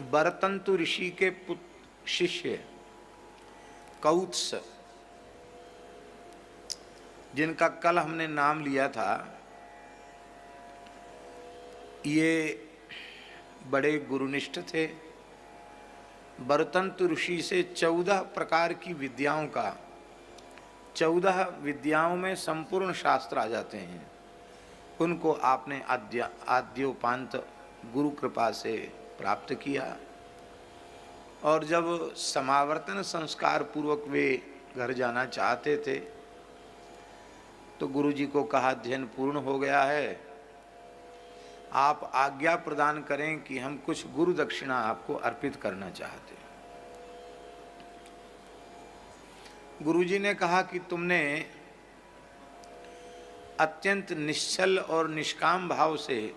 बरतंतु ऋषि के शिष्य कौत्स, जिनका कल हमने नाम लिया था, ये बड़े गुरुनिष्ठ थे। बरतंतु ऋषि से 14 प्रकार की विद्याओं का, 14 विद्याओं में संपूर्ण शास्त्र आ जाते हैं। उनको आपने आद्योपांत गुरु कृपा से प्राप्त किया। और जब समावर्तन संस्कार पूर्वक वे घर जाना चाहते थे तो गुरु जी को कहा, अध्ययन पूर्ण हो गया है, आप आज्ञा प्रदान करें कि हम कुछ गुरु दक्षिणा आपको अर्पित करना चाहते हैं। गुरु जी ने कहा कि तुमने अत्यंत निश्चल और निष्काम भाव से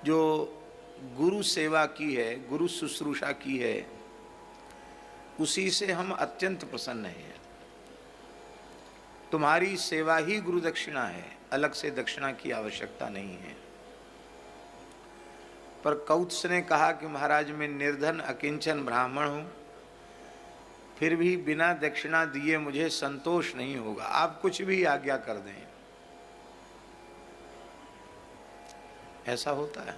जो गुरु सेवा की है, गुरु शुश्रूषा की है, उसी से हम अत्यंत प्रसन्न हैं। तुम्हारी सेवा ही गुरु दक्षिणा है, अलग से दक्षिणा की आवश्यकता नहीं है। पर कौत्स ने कहा कि महाराज, मैं निर्धन अकिंचन ब्राह्मण हूं, फिर भी बिना दक्षिणा दिए मुझे संतोष नहीं होगा, आप कुछ भी आज्ञा कर दें। ऐसा होता है।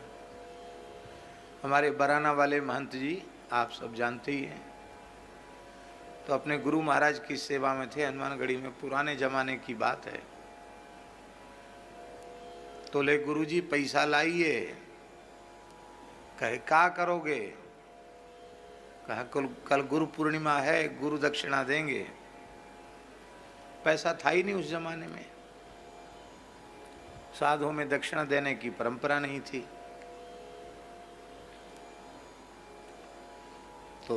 हमारे बराना वाले महंत जी आप सब जानते ही हैं, तो अपने गुरु महाराज की सेवा में थे हनुमानगढ़ी में, पुराने जमाने की बात है। तो ले गुरु जी पैसा लाइए, कहे क्या करोगे? कहा कल गुरु पूर्णिमा है, गुरु दक्षिणा देंगे। पैसा था ही नहीं उस जमाने में, साधुओं में दक्षिणा देने की परंपरा नहीं थी। तो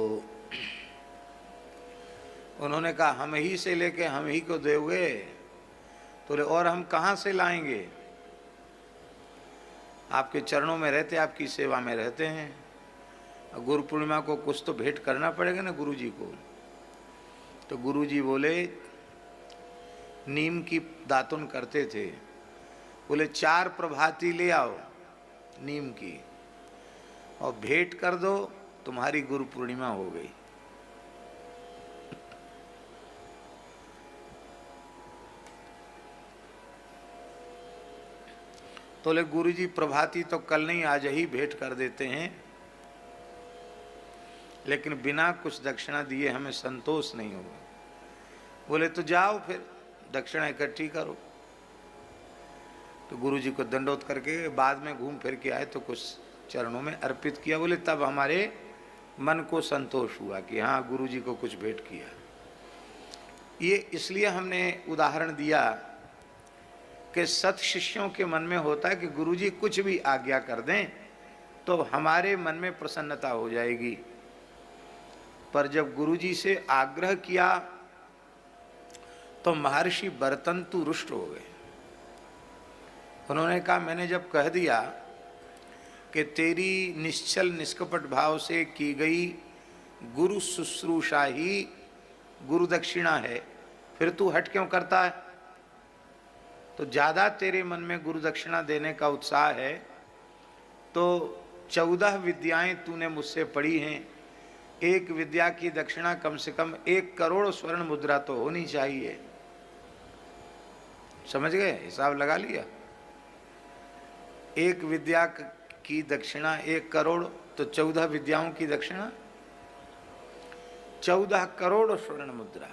उन्होंने कहा हम ही से लेके हम ही को दोगे? तो और हम कहाँ से लाएंगे? आपके चरणों में रहते, आपकी सेवा में रहते हैं, गुरु पूर्णिमा को कुछ तो भेंट करना पड़ेगा ना गुरु जी को। तो गुरु जी बोले, नीम की दातुन करते थे, बोले 4 प्रभाती ले आओ नीम की और भेंट कर दो, तुम्हारी गुरु पूर्णिमा हो गई। तो ले गुरु जी प्रभाती तो कल नहीं आज ही भेंट कर देते हैं, लेकिन बिना कुछ दक्षिणा दिए हमें संतोष नहीं होगा। बोले तो जाओ फिर दक्षिणा इकट्ठी करो। तो गुरु जी को दंडोत करके बाद में घूम फिर के आए तो कुछ चरणों में अर्पित किया। बोले तब हमारे मन को संतोष हुआ कि हाँ गुरु जी को कुछ भेंट किया। ये इसलिए हमने उदाहरण दिया कि सत शिष्यों के मन में होता है कि गुरु जी कुछ भी आज्ञा कर दें तो हमारे मन में प्रसन्नता हो जाएगी। पर जब गुरु जी से आग्रह किया तो महर्षि बरतंतु रुष्ट हो गए। उन्होंने कहा मैंने जब कह दिया कि तेरी निश्चल निष्कपट भाव से की गई गुरु शुश्रूषा ही गुरु दक्षिणा है, फिर तू हट क्यों करता है? तो ज़्यादा तेरे मन में गुरु दक्षिणा देने का उत्साह है तो 14 विद्याएं तूने मुझसे पढ़ी हैं, एक विद्या की दक्षिणा कम से कम 1 करोड़ स्वर्ण मुद्रा तो होनी चाहिए। समझ गए? हिसाब लगा लिया। एक विद्या की दक्षिणा 1 करोड़ तो 14 विद्याओं की दक्षिणा 14 करोड़ स्वर्ण मुद्रा।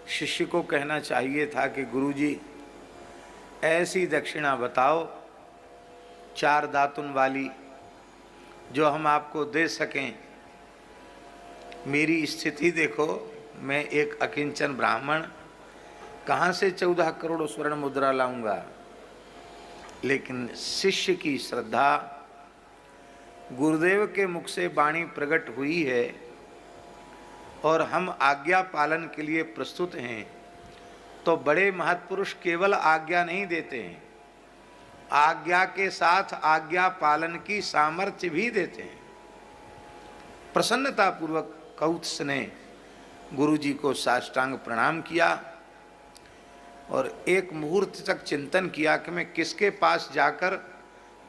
शिष्य को कहना चाहिए था कि गुरुजी ऐसी दक्षिणा बताओ 4 दातुन वाली जो हम आपको दे सकें। मेरी स्थिति देखो, मैं एक अकिंचन ब्राह्मण, कहाँ से 14 करोड़ स्वर्ण मुद्रा लाऊंगा? लेकिन शिष्य की श्रद्धा, गुरुदेव के मुख से वाणी प्रकट हुई है और हम आज्ञा पालन के लिए प्रस्तुत हैं, तो बड़े महत्पुरुष केवल आज्ञा नहीं देते हैं, आज्ञा के साथ आज्ञा पालन की सामर्थ्य भी देते हैं। प्रसन्नता पूर्वक कौत्स ने गुरु जी को साष्टांग प्रणाम किया और एक मुहूर्त तक चिंतन किया कि मैं किसके पास जाकर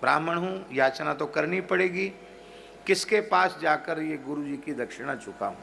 ब्राह्मण हूँ, याचना तो करनी पड़ेगी, किसके पास जाकर ये गुरु जी की दक्षिणा चुकाऊं?